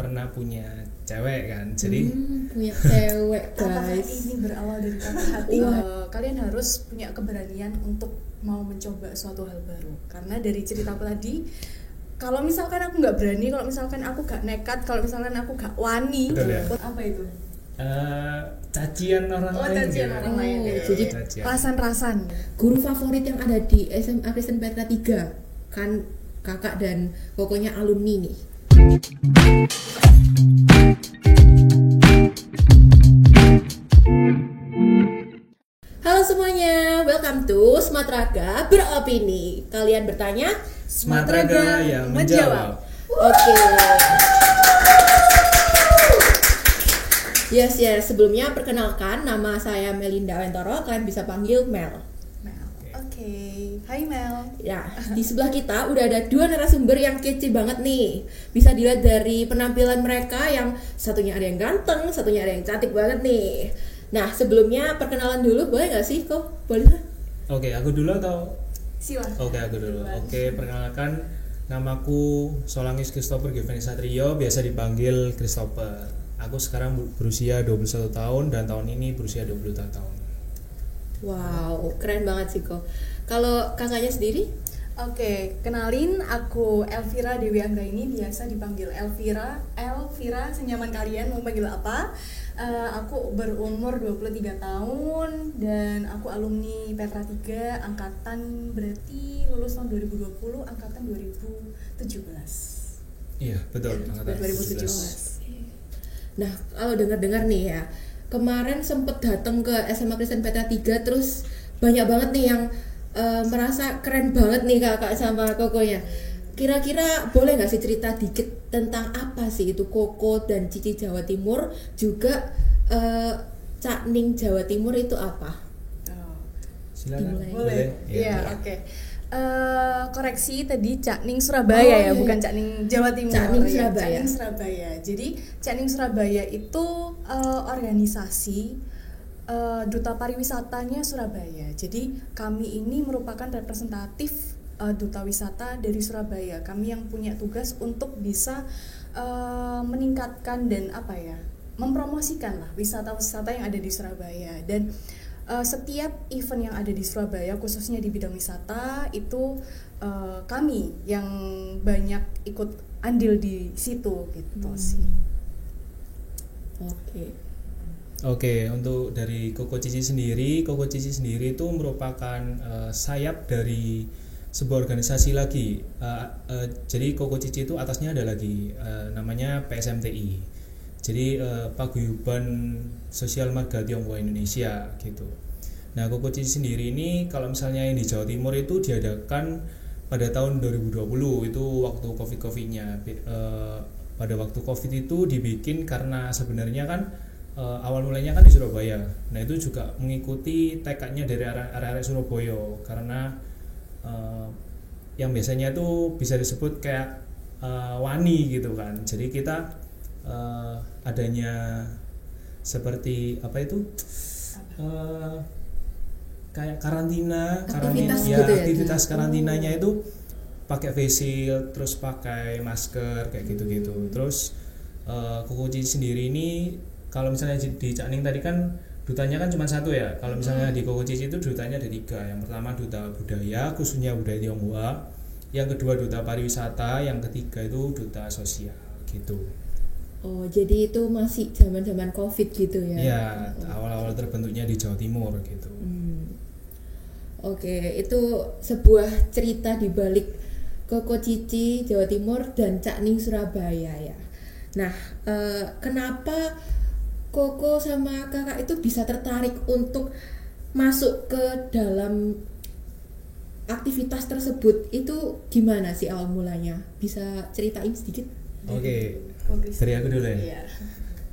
pernah punya cewek kan, jadi punya cewek Apakah guys. ini berawal dari patah hati? Kalian harus punya keberanian untuk mau mencoba suatu hal baru. Karena dari cerita aku tadi, kalau misalkan aku nggak berani, kalau misalkan aku gak nekat, kalau misalkan aku gak wani, Betul ya? apa itu? Cacian orang lain. Cacian gitu. orang lain. Jadi Cacian. Rasan-rasan. Guru favorit yang ada di SMA Kristen Petra 3 kan kakak dan pokoknya alumni nih. Halo semuanya, welcome to Smatraga Beropini. Kalian bertanya, Smatraga yang menjawab. Oke. Yes, sebelumnya perkenalkan, nama saya Melinda Wentoro, kalian bisa panggil Mel. Mel. Oke. Hai Mel. Ya, di sebelah kita udah ada dua narasumber yang kece banget nih. Bisa dilihat dari penampilan mereka, yang satunya ada yang ganteng, satunya ada yang cantik banget nih. Nah, sebelumnya perkenalan dulu, boleh nggak sih kok? Boleh? Oke, aku dulu atau? Silakan. Oke, aku dulu. Oke, perkenalkan, namaku Solangis Christopher Giovanni Satrio, biasa dipanggil Christopher. Aku sekarang berusia 21 tahun dan tahun ini berusia 22 tahun. Wow, keren banget sih kok. Kalau kakaknya sendiri? Oke, kenalin, aku Elvira Dewi Anggraini, biasa dipanggil Elvira. Elvira, senyaman kalian mau panggil apa? Aku berumur 23 tahun dan aku alumni Petra 3 angkatan, berarti lulus tahun 2020, angkatan 2017. Iya, betul, angkatan 2017. Nah, kalau dengar-dengar nih ya, kemarin sempet datang ke SMA Kristen Petra 3, terus banyak banget nih yang merasa keren banget nih kakak sama kokonya. Kira-kira boleh nggak sih cerita dikit tentang apa sih itu Koko dan Cici Jawa Timur, juga Cakning Jawa Timur itu apa? Silakan. Dimulai. Boleh? Iya. Iya, oke. Koreksi tadi Cakning Surabaya ya, bukan Cakning Jawa Timur. Cakning ya, Surabaya. Cakning Surabaya. Jadi Cakning Surabaya itu organisasi duta pariwisatanya Surabaya. Jadi kami ini merupakan representatif duta wisata dari Surabaya. Kami yang punya tugas untuk bisa meningkatkan dan mempromosikan lah wisata-wisata yang ada di Surabaya. Dan setiap event yang ada di Surabaya, khususnya di bidang wisata, itu kami yang banyak ikut andil di situ gitu sih. Oke, untuk dari Koko Cici sendiri itu merupakan sayap dari sebuah organisasi lagi. Jadi Koko Cici itu atasnya ada lagi namanya PSMTI. Jadi Paguyuban Sosial Marga Tionghoa Indonesia gitu. Nah, Koko Cici sendiri ini kalau misalnya yang di Jawa Timur itu diadakan pada tahun 2020, itu waktu Covid-nya. Pada waktu Covid itu dibikin karena sebenarnya kan awal mulanya kan di Surabaya. Nah, itu juga mengikuti tekadnya dari area Surabaya, karena yang biasanya itu bisa disebut kayak wani gitu kan. Jadi kita adanya seperti apa itu kayak karantina gitu ya, aktivitas karantinanya itu pakai face shield, terus pakai masker kayak gitu-gitu. Terus Koko Cici sendiri ini kalau misalnya di Cakning tadi kan dutanya kan cuma satu ya. Kalau misalnya di Koko Cici itu dutanya ada 3. Yang pertama duta budaya, khususnya budaya Tionghoa. Yang kedua duta pariwisata, yang ketiga itu duta sosial gitu. Oh, jadi itu masih zaman-zaman Covid gitu ya? Iya, awal-awal terbentuknya di Jawa Timur gitu. Oke, itu sebuah cerita di balik Koko Cici Jawa Timur dan Cakning Surabaya ya. Nah, kenapa Koko sama kakak itu bisa tertarik untuk masuk ke dalam aktivitas tersebut? Itu gimana sih awal mulanya? Bisa ceritain sedikit? Oke, dari aku dulu ya. Iya.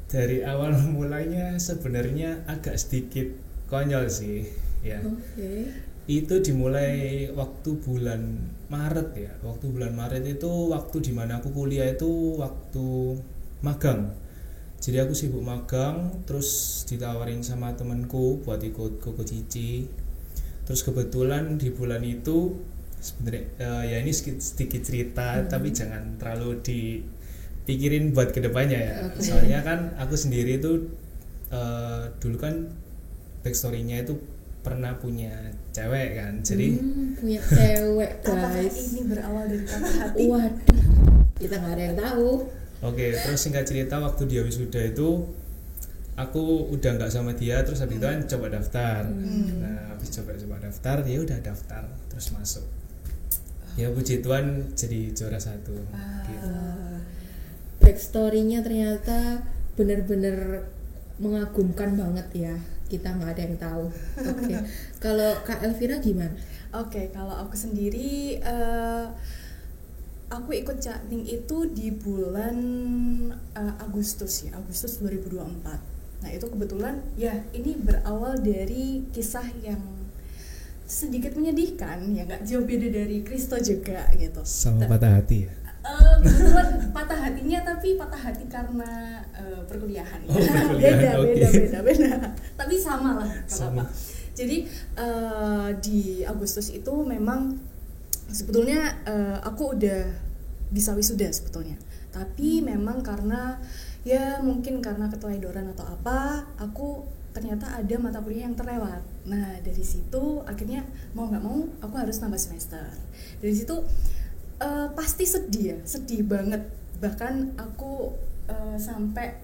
Dari awal mulanya sebenarnya agak sedikit konyol sih ya. Itu dimulai waktu bulan Maret ya. Waktu bulan Maret itu waktu dimana aku kuliah itu waktu magang. Jadi aku sibuk magang, terus ditawarin sama temanku buat ikut Koko Cici. Terus kebetulan di bulan itu sebenarnya ya ini sedikit cerita, tapi jangan terlalu pikirin buat kedepannya ya. Oke. Soalnya kan aku sendiri itu dulu kan backstory-nya itu pernah punya cewek kan, jadi punya cewek Apakah guys. ini berawal dari patah hati? Waduh, kita nggak ada yang tahu. oke, terus singkat cerita waktu dia wisuda itu aku udah nggak sama dia, terus habis itu kan coba daftar. Nah habis coba daftar, dia udah daftar terus masuk. Ya puji Tuhan jadi juara 1 gitu. Backstory-nya ternyata benar-benar mengagumkan banget ya. Kita nggak ada yang tahu. Oke, kalau Kak Elvira gimana? Oke, kalau aku sendiri aku ikut Cakning itu di bulan Agustus 2024. Nah itu kebetulan ya ini berawal dari kisah yang sedikit menyedihkan, ya nggak jauh beda dari Kristo juga gitu. Sama patah hati ya. Kebetulan patah hatinya, tapi patah hati karena perkuliahan. Oh, perkuliahan, oke. beda. Tapi sama lah Sama. apa. Jadi di Agustus itu memang sebetulnya aku udah bisa wisuda sebetulnya. Tapi memang karena ya mungkin karena keteledoran atau apa, aku ternyata ada mata kuliah yang terlewat. Nah dari situ akhirnya mau nggak mau aku harus nambah semester. Dari situ pasti sedih banget. Bahkan aku sampai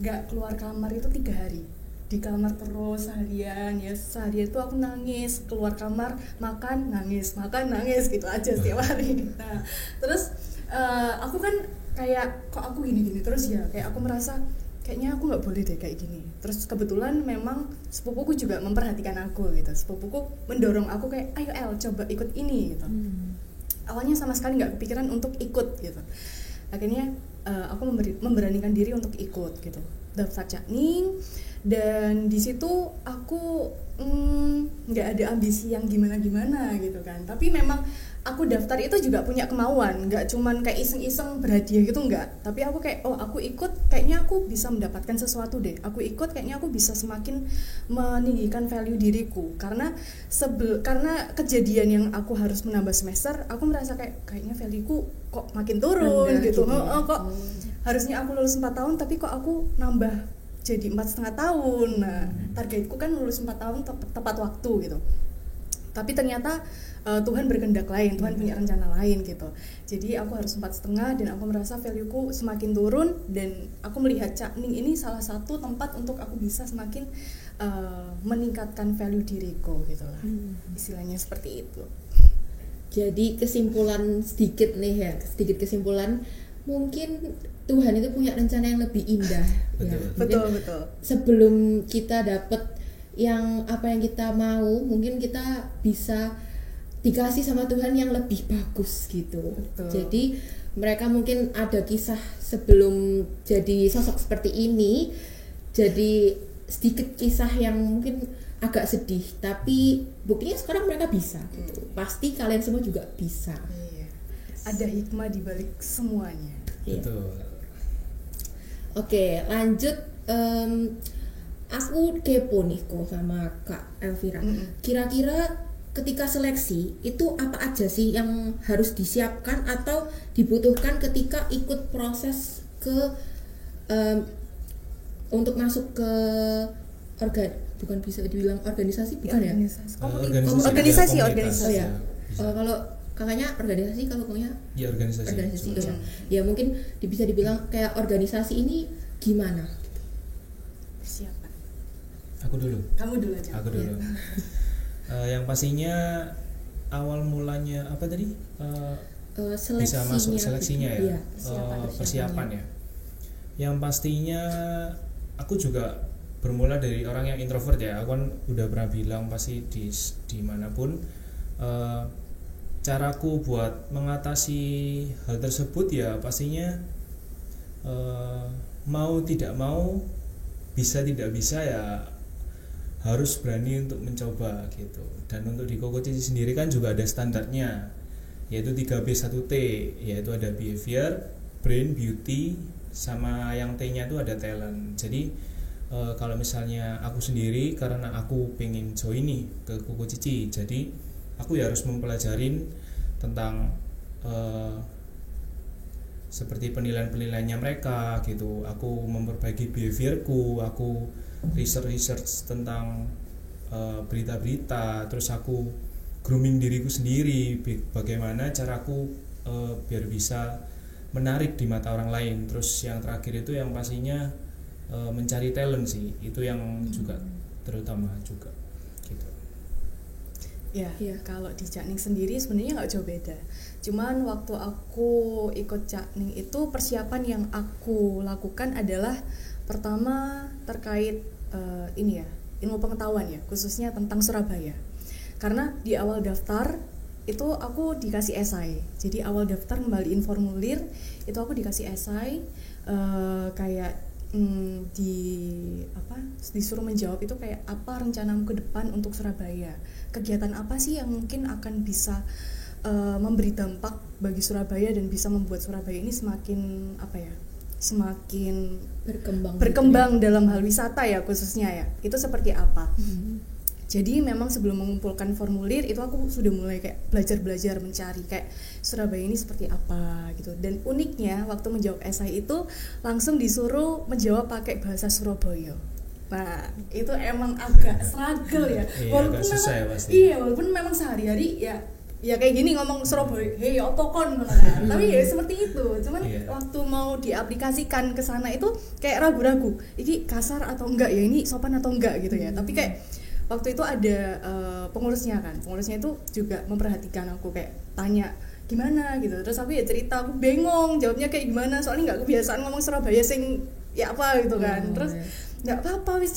nggak keluar kamar itu 3 hari, di kamar terus seharian itu aku nangis, keluar kamar makan nangis gitu aja setiap hari. Nah terus aku kan kayak kok aku gini terus ya, kayak aku merasa kayaknya aku nggak boleh deh kayak gini. Terus kebetulan memang sepupuku juga memperhatikan aku gitu. Sepupuku mendorong aku kayak ayo El coba ikut ini gitu. Awalnya sama sekali nggak kepikiran untuk ikut gitu. Akhirnya aku memberanikan diri untuk ikut gitu, daftar Cakning. Dan di situ aku nggak ada ambisi yang gimana gitu kan. Tapi memang aku daftar itu juga punya kemauan, nggak cuman kayak iseng-iseng berhadiah gitu, nggak. Tapi aku kayak aku ikut kayaknya aku bisa mendapatkan sesuatu deh. Aku ikut kayaknya aku bisa semakin meninggikan value diriku. Karena kejadian yang aku harus menambah semester, aku merasa kayaknya valueku kok makin turun gitu. Kok harusnya aku lulus 4 tahun tapi kok aku nambah jadi 4,5 tahun. Nah, targetku kan lulus 4 tahun tepat waktu gitu. Tapi ternyata Tuhan berkehendak lain, Tuhan punya rencana lain gitu. Jadi aku harus 4,5 dan aku merasa valueku semakin turun, dan aku melihat Cakning ini salah satu tempat untuk aku bisa semakin meningkatkan value diriku gitu lah. Istilahnya seperti itu. Jadi sedikit kesimpulan, mungkin Tuhan itu punya rencana yang lebih indah. Betul. Betul. Sebelum kita dapat yang apa yang kita mau, mungkin kita bisa dikasih sama Tuhan yang lebih bagus gitu. Betul. Jadi mereka mungkin ada kisah sebelum jadi sosok seperti ini, jadi sedikit kisah yang mungkin agak sedih, tapi buktinya sekarang mereka bisa gitu. Pasti kalian semua juga bisa. Iya. Ada hikmah di balik semuanya. Betul. Oke, lanjut. Aku kepo nih kok sama Kak Elvira. Kira-kira ketika seleksi itu apa aja sih yang harus disiapkan atau dibutuhkan ketika ikut proses untuk masuk ke bukan bisa dibilang organisasi, bukan ya? Organisasi. Oh ya. Kalau kakaknya organisasi, kalau kakaknya ya organisasi. Ya mungkin bisa dibilang kayak organisasi ini gimana? Persiapan. Aku dulu. Kamu dulu aja. Aku dulu. Yang pastinya awal mulanya apa tadi? Bisa masuk seleksinya ya. Iya, persiapan ya. Yang pastinya aku juga bermula dari orang yang introvert ya. Aku kan udah pernah bilang pasti di manapun caraku buat mengatasi hal tersebut ya pastinya mau tidak mau, bisa tidak bisa ya harus berani untuk mencoba gitu. Dan untuk di Koko Cici sendiri kan juga ada standarnya, yaitu 3B1T, yaitu ada behavior, brain, beauty, sama yang T-nya itu ada talent. Jadi kalau misalnya aku sendiri, karena aku pengen join nih ke Koko Cici, jadi aku ya harus mempelajarin tentang seperti penilaian-penilaiannya mereka gitu. Aku memperbaiki behaviorku, aku research tentang berita-berita, terus aku grooming diriku sendiri, bagaimana caraku biar bisa menarik di mata orang lain. Terus yang terakhir itu yang pastinya mencari talent sih, itu yang juga terutama juga gitu. Ya, kalau di Cakning sendiri sebenarnya nggak jauh beda. Cuman waktu aku ikut Cakning itu persiapan yang aku lakukan adalah pertama terkait ini ya, ilmu pengetahuan ya, khususnya tentang Surabaya. Karena di awal daftar itu aku dikasih esai. Jadi awal daftar ngembaliin formulir itu aku dikasih esai kayak disuruh menjawab itu kayak apa rencanamu ke depan untuk Surabaya, kegiatan apa sih yang mungkin akan bisa memberi dampak bagi Surabaya dan bisa membuat Surabaya ini semakin semakin berkembang dalam hal wisata ya khususnya ya, itu seperti apa. Jadi memang sebelum mengumpulkan formulir itu aku sudah mulai kayak belajar mencari kayak Surabaya ini seperti apa gitu. Dan uniknya waktu menjawab esai itu langsung disuruh menjawab pakai bahasa Surabaya. Nah itu emang agak struggle ya. Walaupun agak susah ya pasti. Iya, walaupun memang sehari-hari ya kayak gini ngomong Surabaya, hei apa kon tapi ya seperti itu. Cuman waktu mau diaplikasikan ke sana itu kayak ragu-ragu, ini kasar atau enggak ya, ini sopan atau enggak gitu ya. Tapi kayak waktu itu ada pengurusnya itu juga memperhatikan aku, kayak tanya gimana gitu, terus aku ya cerita, aku bengong jawabnya kayak gimana soalnya nggak kebiasaan ngomong Surabaya sing ya apa gitu kan. Terus nggak apa-apa wis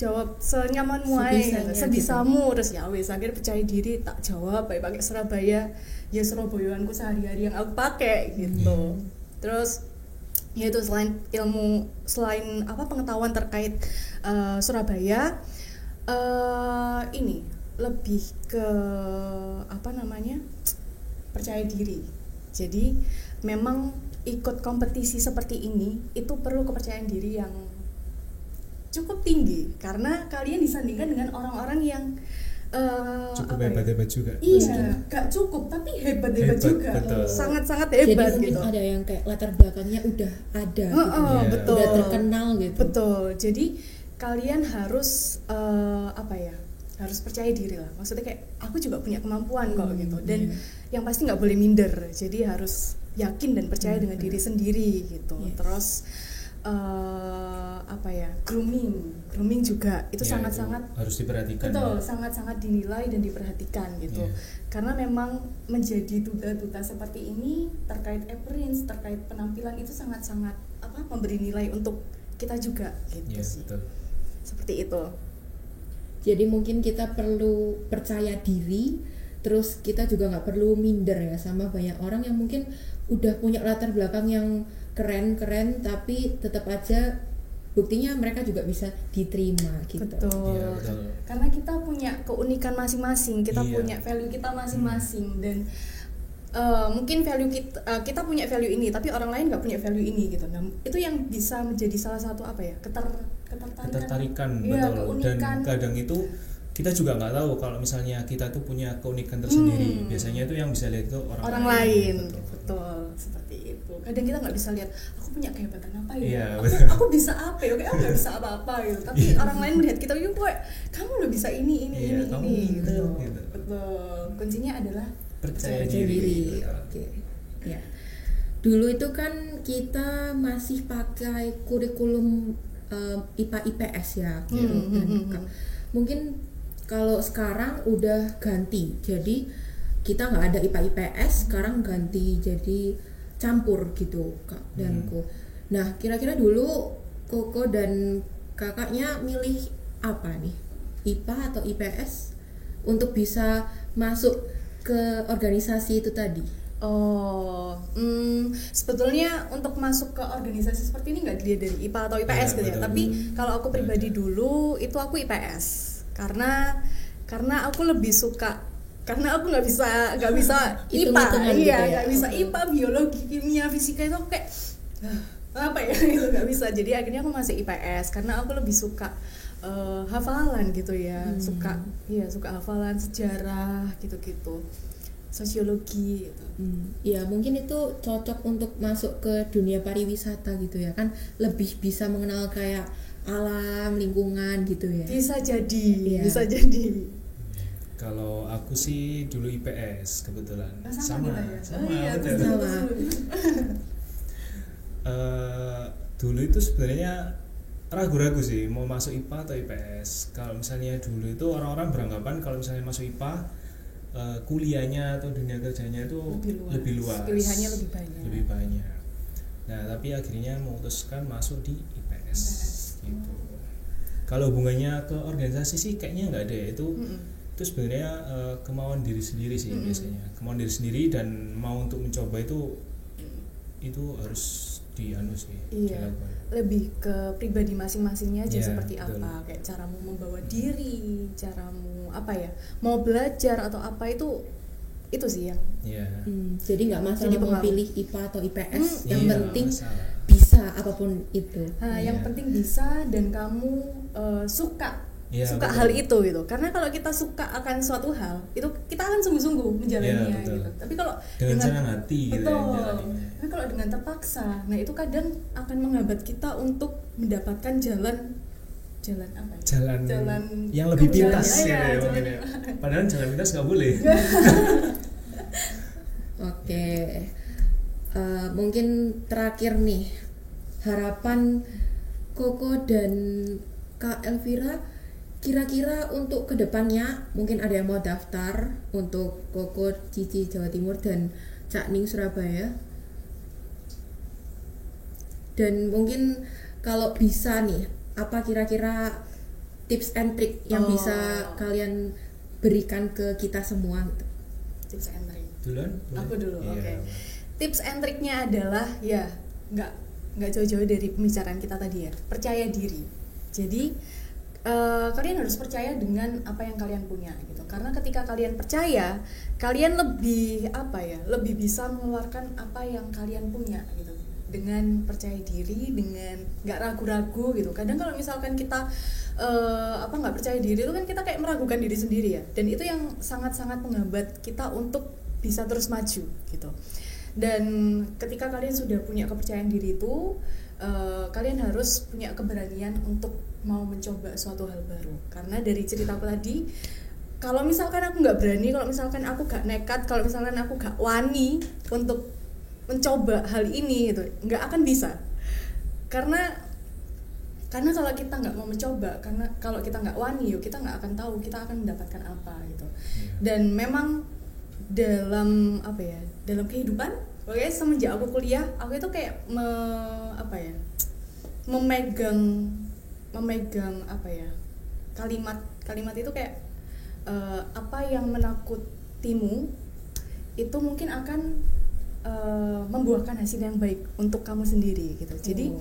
jawab senyamanmu aja, sebisamu gitu. Terus ya wis akhirnya percaya diri tak jawab pakai Surabaya, ya Surabayaanku sehari-hari yang aku pakai gitu. Terus ya itu selain pengetahuan terkait Surabaya, ini lebih ke percaya diri. Jadi memang ikut kompetisi seperti ini itu perlu kepercayaan diri yang cukup tinggi, karena kalian disandingkan dengan orang-orang yang cukup hebat-hebat juga. Iya, gak cukup tapi hebat-hebat juga. Sangat-sangat hebat. Jadi gitu. Mungkin ada yang kayak latar belakangnya udah ada betul. Udah terkenal gitu. Betul. Jadi kalian harus harus percaya diri lah. Maksudnya kayak aku juga punya kemampuan kok gitu. Dan yang pasti nggak boleh minder. Jadi harus yakin dan percaya dengan diri sendiri gitu. Terus grooming juga itu sangat-sangat harus diperhatikan. Betul, sangat-sangat dinilai dan diperhatikan gitu. Karena memang menjadi duta-duta seperti ini terkait appearance, terkait penampilan itu sangat-sangat memberi nilai untuk kita juga gitu sih. Betul. Seperti itu. Jadi mungkin kita perlu percaya diri, terus kita juga nggak perlu minder ya sama banyak orang yang mungkin udah punya latar belakang yang keren-keren tapi tetap aja buktinya mereka juga bisa diterima gitu. Betul. Betul. Karena kita punya keunikan masing-masing, kita punya value kita masing-masing dan mungkin value kita punya value ini tapi orang lain nggak punya value ini gitu. Nah, itu yang bisa menjadi salah satu ketertarikan betul. Dan kadang itu kita juga nggak tahu kalau misalnya kita tuh punya keunikan tersendiri. Biasanya itu yang bisa lihat itu orang lain. Betul, seperti itu. Kadang kita nggak bisa lihat aku punya kehebatan apa ya, aku bisa apa ya, aku nggak bisa apa-apa gitu. Tapi orang lain melihat kita, yuk kamu udah bisa ini gitu. Betul. Kuncinya adalah percaya diri. Oke. Ya. Dulu itu kan kita masih pakai kurikulum IPA IPS ya. Mungkin kalau sekarang udah ganti, jadi kita nggak ada IPA IPS, sekarang ganti jadi campur gitu Kak dan Ko. Nah kira-kira dulu Koko dan kakaknya milih apa nih, IPA atau IPS untuk bisa masuk ke organisasi itu tadi? Sebetulnya untuk masuk ke organisasi seperti ini nggak dilihat dari IPA atau IPS gitu ya. Tapi kalau aku pribadi dulu itu aku IPS karena aku lebih suka, karena aku nggak bisa IPA, nggak bisa IPA, biologi, kimia, fisika itu kayak itu nggak bisa. Jadi akhirnya aku masuk IPS karena aku lebih suka hafalan gitu ya, suka hafalan, sejarah gitu-gitu. sosiologi gitu. Ya mungkin itu cocok untuk masuk ke dunia pariwisata gitu ya kan, lebih bisa mengenal kayak alam, lingkungan gitu ya. Bisa jadi, Iya. bisa jadi. Kalau aku sih dulu IPS kebetulan. Sama kita ya? Sama, Oh iya, betul. Sama. Dulu itu sebenarnya ragu-ragu sih mau masuk IPA atau IPS. Kalau misalnya dulu itu orang-orang beranggapan kalau misalnya masuk IPA kuliahnya atau dunia kerjanya itu lebih luas. Pilihannya lebih banyak. Nah, tapi akhirnya memutuskan masuk di IPS gitu. Kalau hubungannya ke organisasi sih kayaknya nggak ada ya. Itu sebenarnya kemauan diri sendiri sih biasanya. Kemauan diri sendiri dan mau untuk mencoba itu harus dianu sih. Iya. dilakukan. Lebih ke pribadi masing-masingnya aja Iya, seperti betul. apa, kayak caramu membawa diri, caramu apa ya, mau belajar atau apa itu sih yang Iya. Jadi nggak masalah Jadi mau pengaruh. pilih IPA atau IPS, yang Iya, penting masalah. bisa apapun itu. yang Iya. penting bisa dan kamu suka Iya, suka betul. hal itu gitu. Karena kalau kita suka akan suatu hal itu kita akan sungguh-sungguh menjalaninya Iya, betul. gitu. Tapi kalau Dengan senang hati gitu betul. ya menjalaninya. Tapi kalau dengan terpaksa, nah itu kadang akan menghambat kita untuk mendapatkan jalan apa ya? Jalan yang lebih kebenaran. pintas Iya, ya, jalan- mungkin ya. Padahal jalan pintas nggak boleh. Oke. Mungkin terakhir nih, harapan Koko dan Kak Elvira kira-kira untuk kedepannya, mungkin ada yang mau daftar untuk Koko Cici Jawa Timur dan Cak Ning Surabaya. Dan mungkin kalau bisa nih, apa kira-kira tips and trick yang Oh. bisa kalian berikan ke kita semua gitu? Tips and trick. Duluan? Boleh? Aku dulu, Iya. oke. Tips and triknya adalah ya nggak jauh-jauh dari pembicaraan kita tadi ya, percaya diri. Jadi kalian harus percaya dengan apa yang kalian punya gitu. Karena ketika kalian percaya, kalian lebih bisa mengeluarkan apa yang kalian punya gitu. Dengan percaya diri, dengan nggak ragu-ragu gitu. Kadang kalau misalkan kita nggak percaya diri itu kan kita kayak meragukan diri sendiri ya. Dan itu yang sangat-sangat menghambat kita untuk bisa terus maju gitu. Dan ketika kalian sudah punya kepercayaan diri itu, kalian harus punya keberanian untuk mau mencoba suatu hal baru. Karena dari ceritaku tadi, kalau misalkan aku nggak berani, kalau misalkan aku nggak nekat, kalau misalkan aku nggak wani untuk mencoba hal ini gitu, nggak akan bisa. Karena kalau kita nggak mau mencoba, karena kalau kita nggak wani, yuk kita nggak akan tahu kita akan mendapatkan apa gitu. Dan memang dalam kehidupan, oke, semenjak aku kuliah, aku itu kayak memegang kalimat itu kayak apa yang menakutimu itu mungkin akan membuahkan hasil yang baik untuk kamu sendiri gitu. Jadi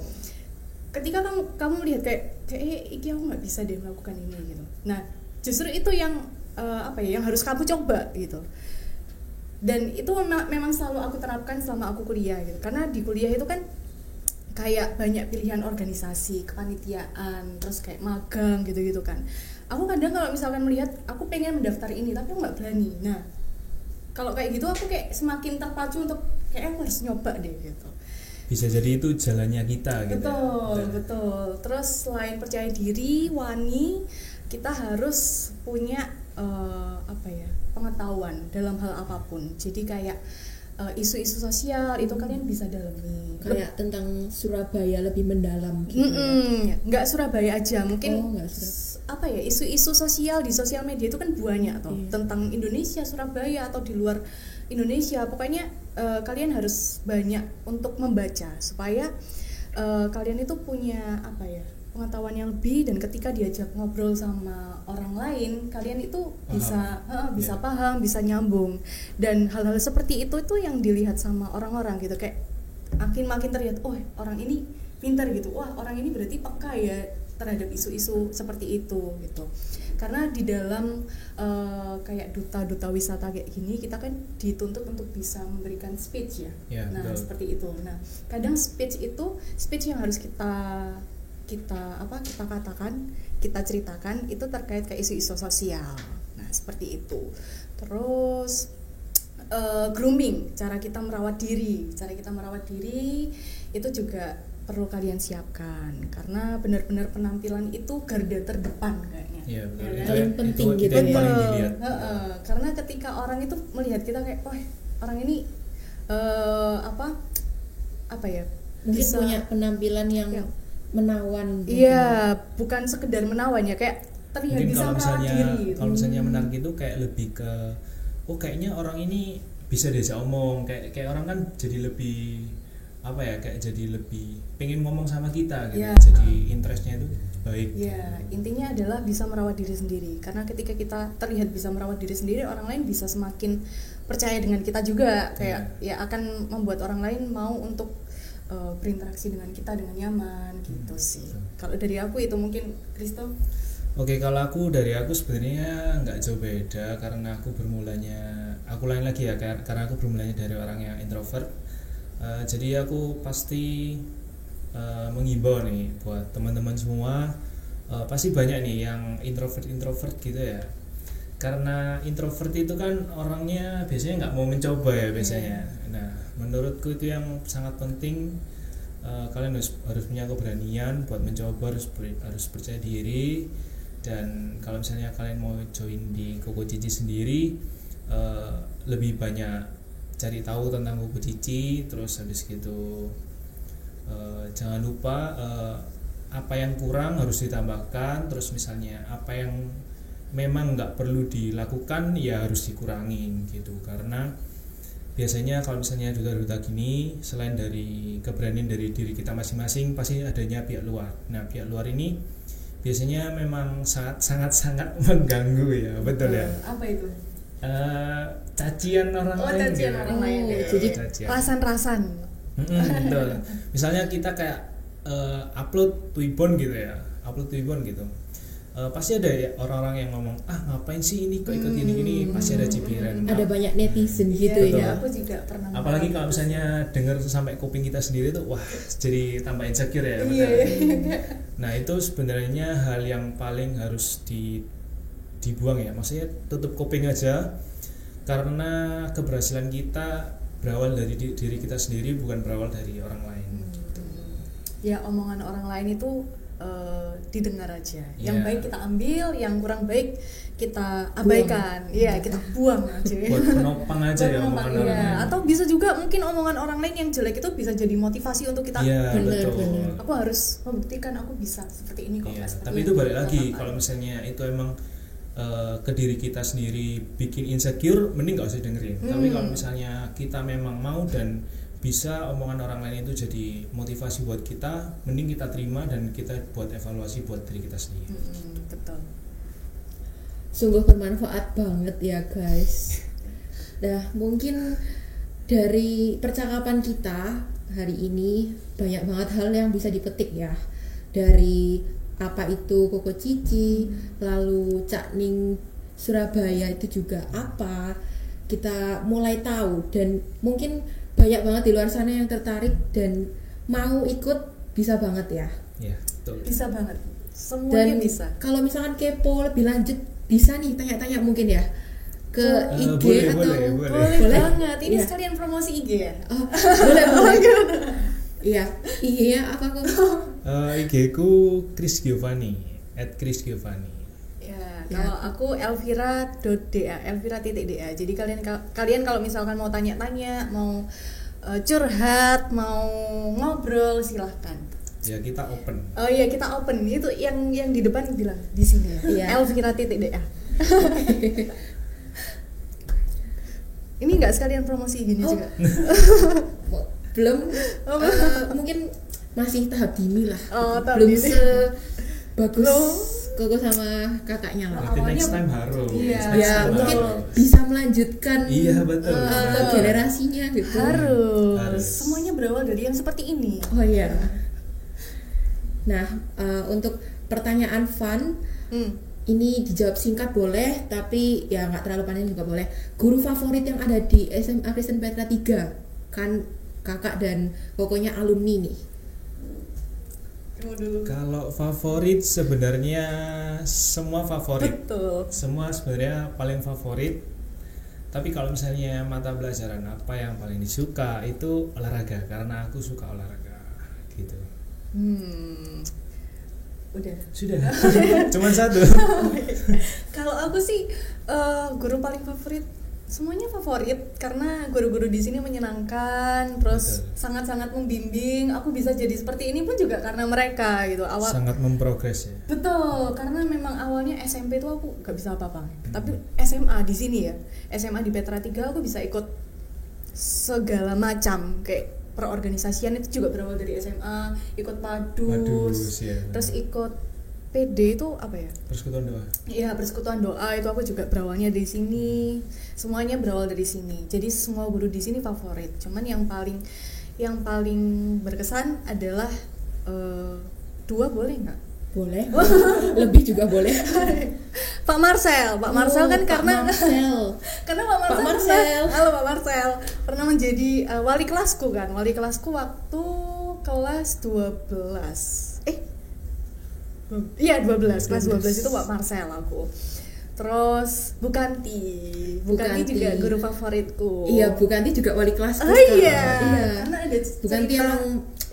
ketika kamu melihat kayak iki aku nggak bisa deh melakukan ini gitu. Nah, justru itu yang yang harus kamu coba gitu. Dan itu memang selalu aku terapkan selama aku kuliah gitu. Karena di kuliah itu kan kayak banyak pilihan organisasi, kepanitiaan, terus kayak magang gitu-gitu kan. Aku kadang kalau misalkan melihat aku pengen mendaftar ini tapi aku nggak berani. Nah, kalau kayak gitu aku kayak semakin terpacu untuk kayak aku harus nyoba deh gitu. Bisa jadi itu jalannya kita gitu. Betul. Terus selain percaya diri, wani, kita harus punya pengetahuan dalam hal apapun. Jadi kayak isu-isu sosial itu kalian bisa dalami. Kayak tentang Surabaya lebih mendalam gitu. Nggak Surabaya aja, mungkin nggak Surabaya. Isu-isu sosial di sosial media itu kan banyak toh, tentang Indonesia, Surabaya atau di luar Indonesia. Pokoknya kalian harus banyak untuk membaca supaya kalian itu punya pengetahuan yang lebih, dan ketika diajak ngobrol sama orang lain kalian itu bisa paham, bisa nyambung, dan hal-hal seperti itu yang dilihat sama orang-orang gitu, kayak makin terlihat, oh orang ini pintar gitu, wah orang ini berarti peka ya terhadap isu-isu seperti itu gitu. Karena di dalam kayak duta wisata kayak gini kita kan dituntut untuk bisa memberikan speech ya. Nah, betul. Seperti itu. Nah, kadang speech yang harus kita katakan, kita ceritakan itu terkait ke isu-isu sosial. Nah, seperti itu. Terus grooming, cara kita merawat diri itu juga perlu kalian siapkan, karena benar-benar penampilan itu garda terdepan kayaknya. Iya, betul. Ya, paling penting itu gitu yang ya. paling dilihat. Karena ketika orang itu melihat kita kayak, wah orang ini apa ya? Mungkin bisa- punya penampilan yang Ya. menawan. Iya, bukan sekedar menawan ya, kayak terlihat Mungkin bisa kalau merawat misalnya diri. Gitu. kalau misalnya menarik itu kayak lebih ke kayaknya orang ini bisa diajak omong, kayak orang kan jadi lebih kayak jadi lebih pengen ngomong sama kita gitu. Ya. Jadi interestnya itu baik. Ya, intinya adalah bisa merawat diri sendiri. Karena ketika kita terlihat bisa merawat diri sendiri, orang lain bisa semakin percaya dengan kita juga. Kayak ya akan membuat orang lain mau untuk berinteraksi dengan kita dengan nyaman gitu sih. Kalau dari aku itu mungkin Kristo. Oke, kalau dari aku sebenarnya nggak jauh beda, karena aku lain lagi ya, karena aku bermulanya dari orang yang introvert. Jadi aku pasti mengimbau nih buat teman-teman semua, pasti banyak nih yang introvert gitu ya. Karena introvert itu kan orangnya biasanya nggak mau mencoba ya biasanya. Nah, menurutku itu yang sangat penting. Kalian harus punya keberanian buat mencoba, harus percaya diri. Dan kalau misalnya kalian mau join di Koko Cici sendiri, lebih banyak cari tahu tentang Koko Cici. Terus habis gitu jangan lupa apa yang kurang harus ditambahkan. Terus misalnya apa yang memang nggak perlu dilakukan ya harus dikurangin gitu. Karena biasanya kalau misalnya duta-duta gini, selain dari keberanian dari diri kita masing-masing, pasti adanya pihak luar. Nah, pihak luar ini biasanya memang sangat mengganggu ya, betul ya. Apa itu? Cacian orang lain. Cacian gitu. orang lain. Oh, jadi Cacian. Rasan-rasan. Betul. Misalnya kita kayak upload Twibbon gitu ya, gitu. Pasti ada ya orang-orang yang ngomong, ngapain sih ini kok ikut gini-gini, pasti ada cibiran. Ada banyak netizen gitu Iya, ya. aku juga pernah. Apalagi kalau misalnya dengar sampai kuping kita sendiri tuh, wah jadi tambah insecure ya. Iya. Nah, itu sebenarnya hal yang paling harus dibuang ya. Maksudnya tutup kuping aja, karena keberhasilan kita berawal dari diri kita sendiri, bukan berawal dari orang lain. Ya, omongan orang lain itu didengar aja. Yang Yeah. baik kita ambil, yang kurang baik kita abaikan. Iya, kita buang aja. Buat penopang aja ya omongan orang Iya. lain. Atau bisa juga mungkin omongan orang lain yang jelek itu bisa jadi motivasi untuk kita. Iya, Bener, betul. bener. Aku harus membuktikan aku bisa seperti ini kok. Iya, nggak seperti tapi ini. itu balik lagi, Apa-apa. kalau misalnya itu emang ke diri kita sendiri bikin insecure, mending gak usah dengerin. Tapi kalau misalnya kita memang mau dan bisa omongan orang lain itu jadi motivasi buat kita, mending kita terima dan kita buat evaluasi buat diri kita sendiri. Betul. Sungguh bermanfaat banget ya guys. Nah, mungkin dari percakapan kita hari ini banyak banget hal yang bisa dipetik ya. Dari apa itu Koko Cici, lalu Cak Ning Surabaya itu juga apa, kita mulai tahu. Dan mungkin banyak banget di luar sana yang tertarik dan mau ikut, bisa banget ya. Ya, betul. Bisa banget. Semuanya Dan bisa. kalau misalkan kepo lebih lanjut, bisa nih tanya-tanya mungkin ya ke IG atau Boleh banget. Ini Iya. sekalian promosi IG ya. Oh, boleh. Iya, IG-nya apa kok? IG ku Chris Giovanni @ChrisGiovanni. Ya, Ya. kalau aku elvira.da, elvira.da. Jadi kalian kalau misalkan mau tanya-tanya, mau curhat, mau ngobrol, silahkan. Ya, kita open. Oh iya, kita open. Itu yang di depan bilang di sini ya. Iya. elvira.da. Ini nggak sekalian promosi gini Oh. juga. Belum, mungkin masih tahap dini lah. Oh, tahap belum dini. sebagus Belum. Koko sama kakaknya lah. Berarti awalnya- next time harus. Iya. Next Ya time mungkin harus. bisa melanjutkan Iya, betul. ke generasinya gitu. Harus. Harus. Semuanya berawal dari yang seperti ini. Oh iya. Nah, untuk pertanyaan fun, ini dijawab singkat boleh, tapi ya nggak terlalu panjang juga boleh. Guru favorit yang ada di SMA Kristen Petra 3, kan kakak dan pokoknya alumni nih. Kalau favorit sebenarnya semua favorit. Betul. Semua sebenarnya paling favorit. Tapi kalau misalnya mata pelajaran apa yang paling disuka itu olahraga, karena aku suka olahraga gitu. Udah. Sudah. Cuman satu. Kalau aku sih guru paling favorit, semuanya favorit karena guru-guru di sini menyenangkan, terus Betul. sangat-sangat membimbing. Aku bisa jadi seperti ini pun juga karena mereka gitu. Sangat memprogres ya. Betul, karena memang awalnya SMP itu aku gak bisa apa-apa. Tapi SMA di sini ya, SMA di Petra 3 aku bisa ikut segala macam kayak perorganisasian itu juga berawal dari SMA, ikut padus, ya. terus ikut PD itu apa ya? Persekutuan doa. Iya, persekutuan doa itu aku juga berawalnya dari sini. Semuanya berawal dari sini. Jadi semua guru di sini favorit. Cuman yang paling berkesan adalah 2 boleh nggak? Boleh. Lebih juga boleh. Pak Marcel kan Pak karena Marcel. karena Pak Marcel, Pak Marcel. halo Pak Marcel, pernah menjadi wali kelasku waktu kelas 12. Iya 12, kelas 12 itu Pak Marcel aku. Terus Bukanti juga guru favoritku. Iya, Bukanti juga wali kelas. Iya. Karena ada Bukanti cerita, emang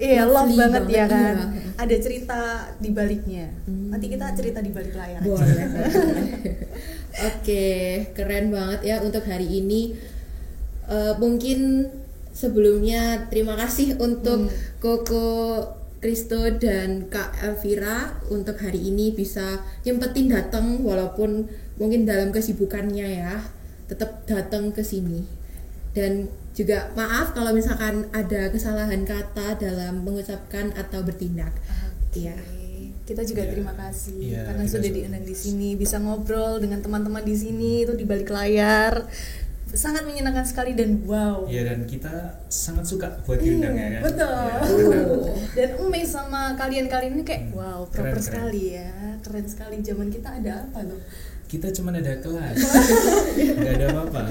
love lovely banget ya kan. iya. Ada cerita di baliknya. Nanti kita cerita di balik layar aja. Boleh. Oke, keren banget ya untuk hari ini. Mungkin sebelumnya terima kasih untuk Koko Kristo dan Kak Elvira untuk hari ini bisa nyempetin datang walaupun mungkin dalam kesibukannya ya, tetap datang ke sini. Dan juga maaf kalau misalkan ada kesalahan kata dalam mengucapkan atau bertindak. Iya. Kita juga Iya. terima kasih Iya, karena kita sudah juga. diundang di sini, bisa ngobrol dengan teman-teman di sini itu di balik layar. Sangat menyenangkan sekali dan wow. Iya, dan kita sangat suka buat diundang ya kan. Betul. Iya. Dan amazed sama kalian ini kayak wow, proper Keren. sekali ya. Keren sekali. Zaman kita ada apa loh? Kita cuma ada kelas. Nggak ada apa-apa.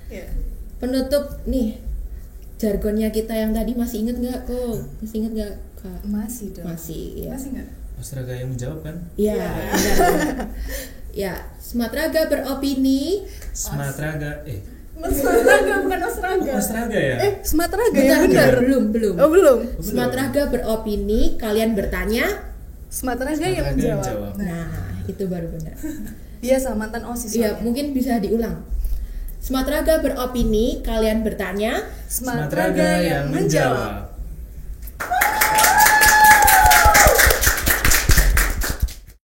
Ya. Penutup nih, jargonnya kita yang tadi masih inget nggak kok? Masih inget nggak Kak? Masih dong. Masih ya. Masih nggak? Ostraga yang menjawab kan? Iya. benar. Ya, Smatraga beropini. Smatraga Ostraga bukan Ostraga. Ostraga ya? Smatraga Bentar, ya benar. belum. Oh belum. Smatraga beropini, kalian bertanya. Smatraga yang Smatraga yang menjawab. jawab. Nah, itu baru benar. Biasa mantan OSIS. Iya, soalnya. mungkin bisa diulang. Smatraga beropini, kalian bertanya. Smatraga yang menjawab.